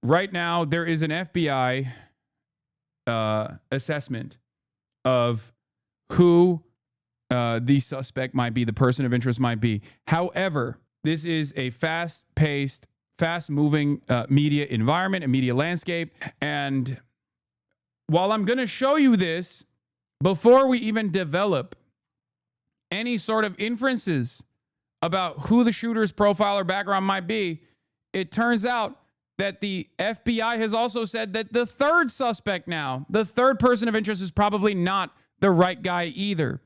right now there is an FBI assessment of who the suspect might be, the person of interest might be. However, this is a fast-paced, fast-moving media environment and media landscape. And while I'm going to show you this, before we even develop any sort of inferences about who the shooter's profile or background might be, it turns out that the FBI has also said that the third suspect now, the third person of interest, is probably not the right guy either.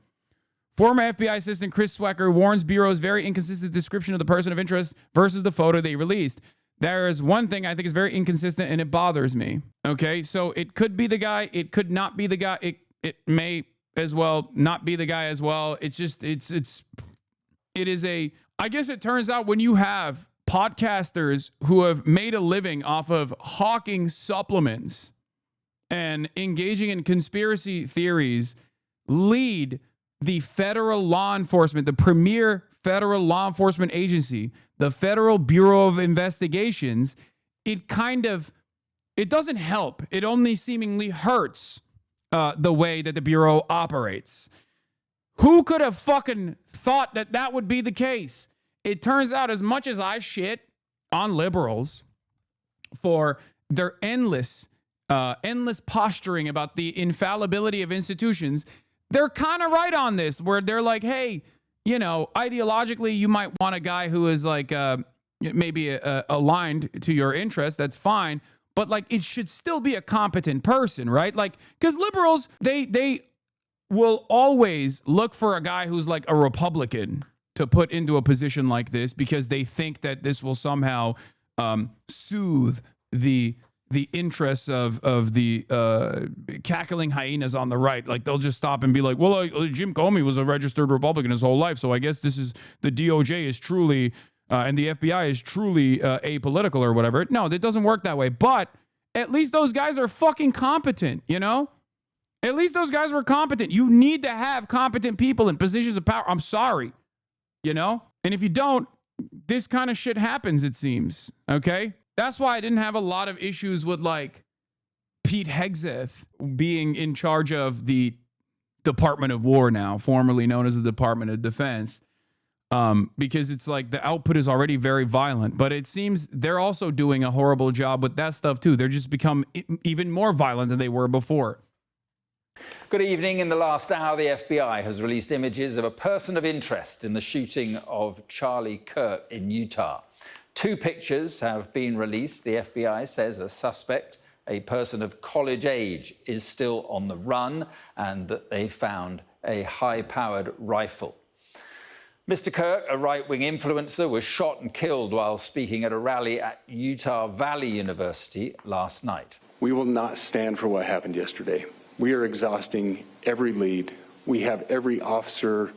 Former FBI Assistant Chris Swecker warns Bureau's very inconsistent description of the person of interest versus the photo they released. There is one thing I think is very inconsistent, and it bothers me. Okay, so it could be the guy. It could not be the guy. It may as well not be the guy as well. It's just, it is a, I guess it turns out when you have podcasters who have made a living off of hawking supplements and engaging in conspiracy theories lead the federal law enforcement, the premier federal law enforcement agency, the Federal Bureau of Investigations, it doesn't help. It only seemingly hurts the way that the Bureau operates. Who could have fucking thought that that would be the case? It turns out, as much as I shit on liberals for their endless posturing about the infallibility of institutions, they're kind of right on this, where they're like, hey, you know, ideologically, you might want a guy who is like maybe aligned to your interests. That's fine. But like, it should still be a competent person, right? Like, because liberals, they will always look for a guy who's like a Republican to put into a position like this, because they think that this will somehow soothe the interests of the cackling hyenas on the right. Like, they'll just stop and be like, well, Jim Comey was a registered Republican his whole life, so I guess this is, the DOJ is truly and the FBI is truly apolitical or whatever. No, that doesn't work that way. But at least those guys are fucking competent, you know? At least those guys were competent. You need to have competent people in positions of power. I'm sorry, you know? And if you don't, this kind of shit happens, it seems, okay? That's why I didn't have a lot of issues with, like, Pete Hegseth being in charge of the Department of War now, formerly known as the Department of Defense, because it's like the output is already very violent. But it seems they're also doing a horrible job with that stuff, too. They're just become even more violent than they were before. Good evening. In the last hour, the FBI has released images of a person of interest in the shooting of Charlie Kirk in Utah. 2 pictures have been released. The FBI says a suspect, a person of college age, is still on the run, and that they found a high-powered rifle. Mr. Kirk, a right-wing influencer, was shot and killed while speaking at a rally at Utah Valley University last night. We will not stand for what happened yesterday. We are exhausting every lead. We have every officer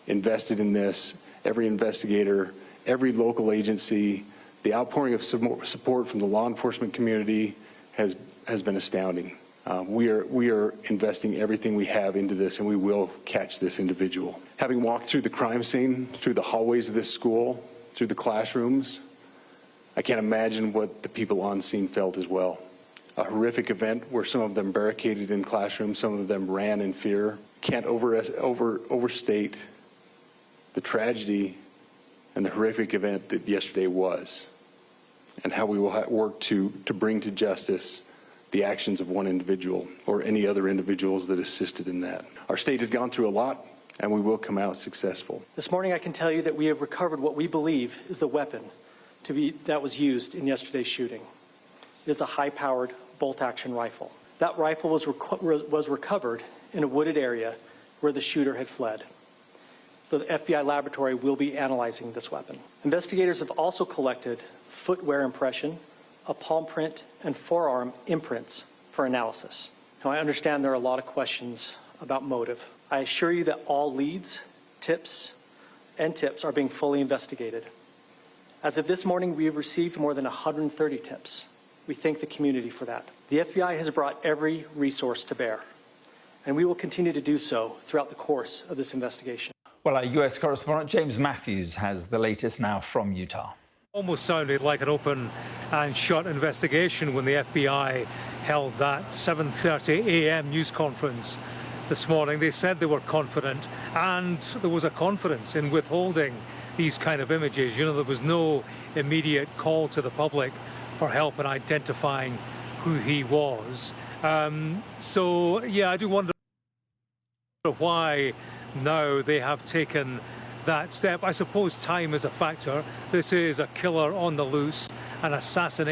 invested in this, every investigator, every local agency. The outpouring of support from the law enforcement community has been astounding. We are investing everything we have into this, and we will catch this individual. Having walked through the crime scene, through the hallways of this school, through the classrooms, I can't imagine what the people on scene felt as well. A horrific event where some of them barricaded in classrooms, some of them ran in fear. Can't overstate the tragedy and the horrific event that yesterday was, and how we will work to bring to justice the actions of one individual or any other individuals that assisted in that. Our state has gone through a lot, and we will come out successful. This morning I can tell you that we have recovered what we believe is the weapon that was used in yesterday's shooting. It is a high-powered bolt-action rifle. That rifle was recovered in a wooded area where the shooter had fled. The FBI laboratory will be analyzing this weapon. Investigators have also collected footwear impression, a palm print, and forearm imprints for analysis. Now, I understand there are a lot of questions about motive. I assure you that all leads, tips are being fully investigated. As of this morning, we have received more than 130 tips. We thank the community for that. The FBI has brought every resource to bear, and we will continue to do so throughout the course of this investigation. Well, our US correspondent James Matthews has the latest now from Utah. Almost sounded like an open and shut investigation when the FBI held that 7:30 a.m. news conference this morning. They said they were confident, and there was a confidence in withholding these kind of images. You know, there was no immediate call to the public for help in identifying who he was. So, yeah, I do wonder why now they have taken that step. I suppose time is a factor. This is a killer on the loose, an assassin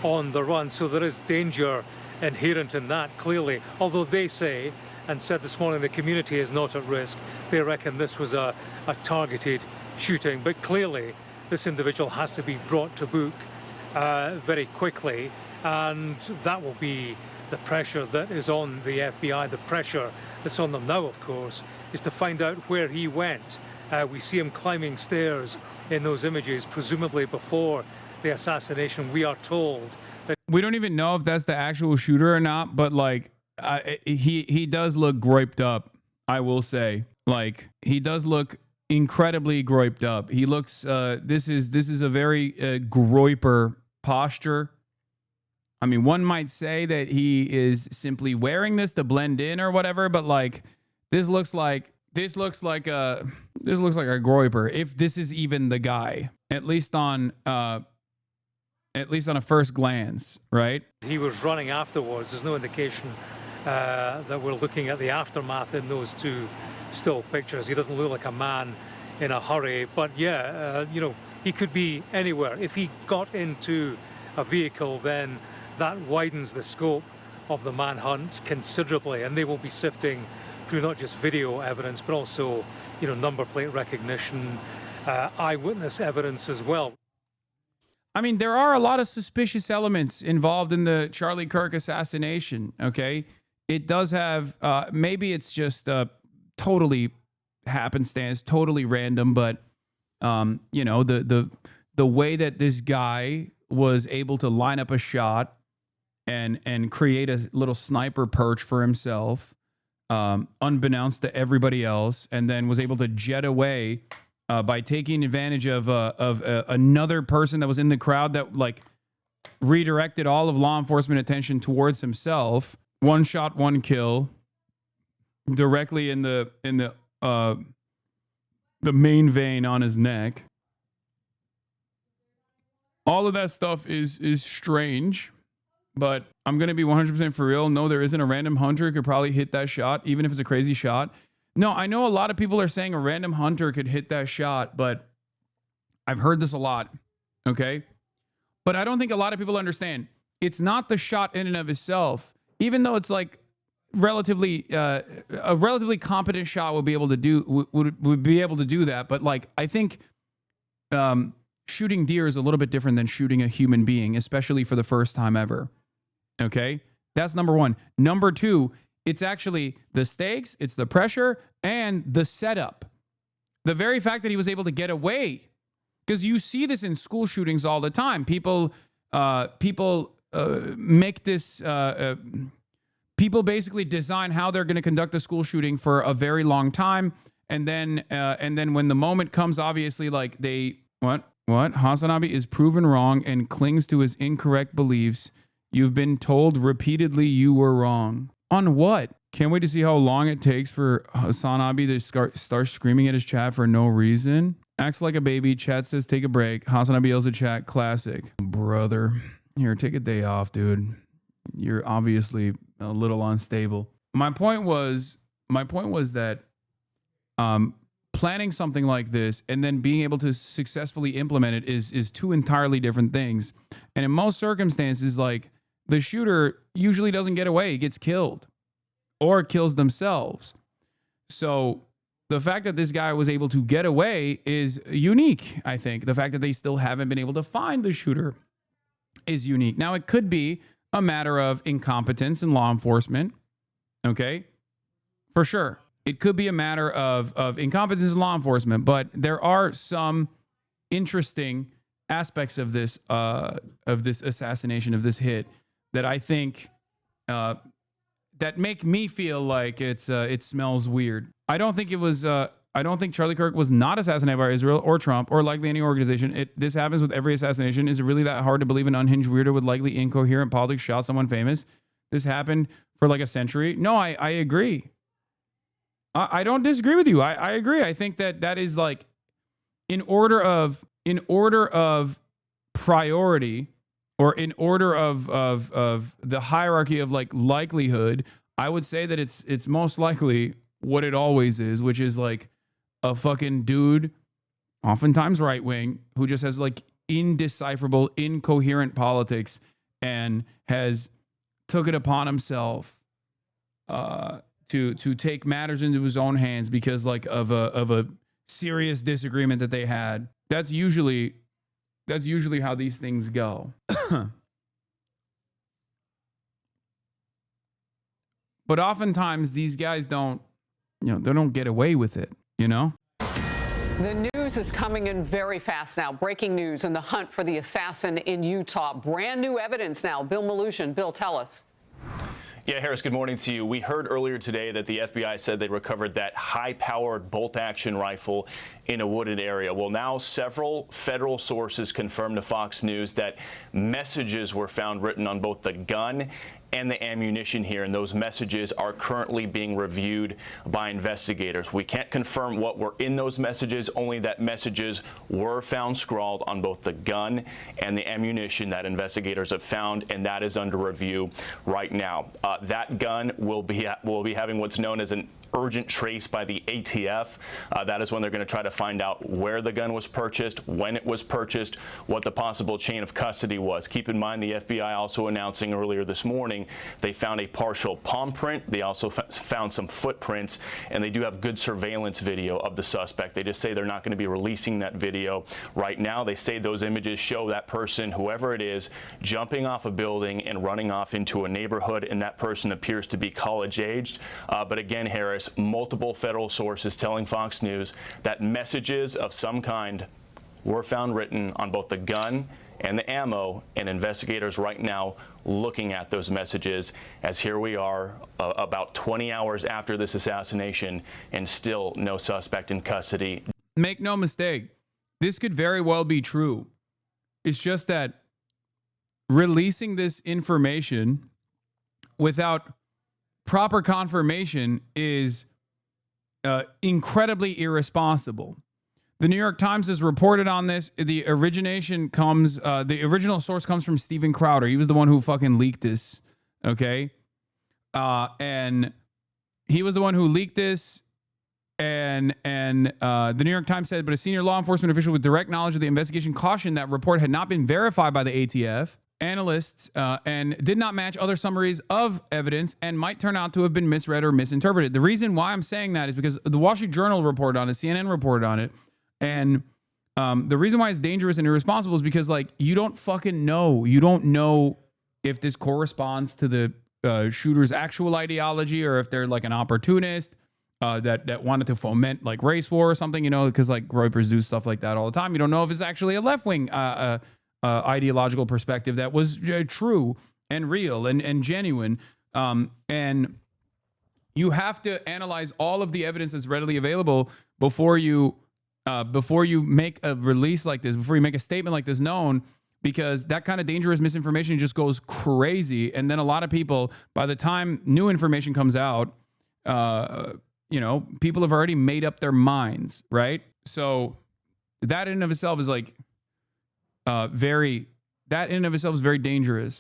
on the run, so there is danger inherent in that, clearly. Although they say, and said this morning, the community is not at risk. They reckon this was a targeted shooting, but clearly this individual has to be brought to book very quickly, and that will be the pressure that is on the FBI. The pressure that's on them now, of course, is to find out where he went. We see him climbing stairs in those images, presumably before the assassination. We are told that We don't even know if that's the actual shooter or not, but like he does look groiped up, I will say. Like, he does look incredibly groiped up. He looks this is a very groiper posture. I mean, one might say that he is simply wearing this to blend in or whatever, but like this looks like a groiper, if this is even the guy, at least on a first glance, right? he was running afterwards. There's no indication that we're looking at the aftermath in those two still pictures. He doesn't look like a man in a hurry, but yeah, you know, he could be anywhere. If he got into a vehicle, then that widens the scope of the manhunt considerably, and they will be sifting through not just video evidence, but also, you know, number plate recognition, eyewitness evidence as well. I mean, there are a lot of suspicious elements involved in the Charlie Kirk assassination, okay? It does have, maybe it's just totally happenstance, totally random, but, you know, the way that this guy was able to line up a shot and create a little sniper perch for himself, unbeknownst to everybody else, and then was able to jet away by taking advantage of another person that was in the crowd that like redirected all of law enforcement attention towards himself. One shot, one kill, directly in the main vein on his neck. All of that stuff is strange, but I'm going to be 100% for real. No, there isn't a random hunter who could probably hit that shot, even if it's a crazy shot. No, I know a lot of people are saying a random hunter could hit that shot, but I've heard this a lot, okay? But I don't think a lot of people understand. It's not the shot in and of itself, even though it's like relatively a relatively competent shot would be able to do would be able to do that. But like, I think shooting deer is a little bit different than shooting a human being, especially for the first time ever. Okay, that's number one. Number two, it's actually the stakes, it's the pressure, and the setup. The very fact that he was able to get away, because you see this in school shootings all the time. People make this. People basically design how they're going to conduct a school shooting for a very long time, and then when the moment comes, obviously, like what Hasanabi is proven wrong and clings to his incorrect beliefs. You've been told repeatedly you were wrong. On what? Can't wait to see how long it takes for Hasanabi to start screaming at his chat for no reason. Acts like a baby. Chat says take a break. Hasanabi yells at chat. Classic. Brother. Here, take a day off, dude. You're obviously a little unstable. My point was that planning something like this and then being able to successfully implement it is two entirely different things. And in most circumstances, like, the shooter usually doesn't get away. He gets killed or kills themselves. So the fact that this guy was able to get away is unique, I think. The fact that they still haven't been able to find the shooter is unique. Now, it could be a matter of incompetence in law enforcement, okay? For sure. It could be a matter of incompetence in law enforcement, but there are some interesting aspects of this assassination, of this hit, that I think that make me feel like it smells weird. I don't think it was I don't think Charlie Kirk was not assassinated by Israel or Trump or likely any organization. This happens with every assassination. Is it really that hard to believe an unhinged weirdo with likely incoherent politics shot someone famous? This happened for like a century. No, I agree. I don't disagree with you. I agree. I think that is like in order of priority, or in order of the hierarchy of like likelihood, I would say that it's most likely what it always is, which is like a fucking dude, oftentimes right wing, who just has like indecipherable, incoherent politics and has took it upon himself to take matters into his own hands because like of a serious disagreement that they had. That's usually how these things go. But oftentimes these guys don't get away with it, you know? The news is coming in very fast now. Breaking news in the hunt for the assassin in Utah. Brand new evidence now. Bill Malutian. Bill, tell us. Yeah, Harris, good morning to you. We heard earlier today that the FBI said they recovered that high-powered bolt-action rifle in a wooded area. Well, now several federal sources confirmed to Fox News that messages were found written on both the gun and the ammunition here, and those messages are currently being reviewed by investigators. We can't confirm what were in those messages, only that messages were found scrawled on both the gun and the ammunition that investigators have found, and that is under review right now. That gun will be having what's known as an urgent trace by the ATF. That is when they're going to try to find out where the gun was purchased, when it was purchased, what the possible chain of custody was. Keep in mind, the FBI also announcing earlier this morning they found a partial palm print. They also found some footprints, and they do have good surveillance video of the suspect. They just say they're not going to be releasing that video right now. They say those images show that person, whoever it is, jumping off a building and running off into a neighborhood, and that person appears to be college-aged. But again, Harris, multiple federal sources telling Fox News that messages of some kind were found written on both the gun and the ammo, and investigators right now looking at those messages, as here we are about 20 hours after this assassination and still no suspect in custody. Make no mistake, this could very well be true. It's just that releasing this information without proper confirmation is incredibly irresponsible. The New York Times has reported on this. The original source comes from Steven Crowder. He was the one who fucking leaked this, okay? And he was the one who leaked this, and the New York Times said, but a senior law enforcement official with direct knowledge of the investigation cautioned that report had not been verified by the ATF analysts and did not match other summaries of evidence and might turn out to have been misread or misinterpreted. The reason why I'm saying that is because the Wall Street Journal reported on it, CNN reported on it, and the reason why it's dangerous and irresponsible is because, like, you don't fucking know. You don't know if this corresponds to the shooter's actual ideology, or if they're like an opportunist that wanted to foment like race war or something, you know, because like Reuters do stuff like that all the time. You don't know if it's actually a left-wing ideological perspective that was true and real and genuine. And you have to analyze all of the evidence that's readily available before you make a release like this, before you make a statement like this known, because that kind of dangerous misinformation just goes crazy. And then a lot of people, by the time new information comes out, people have already made up their minds, right? So that in and of itself is like very dangerous.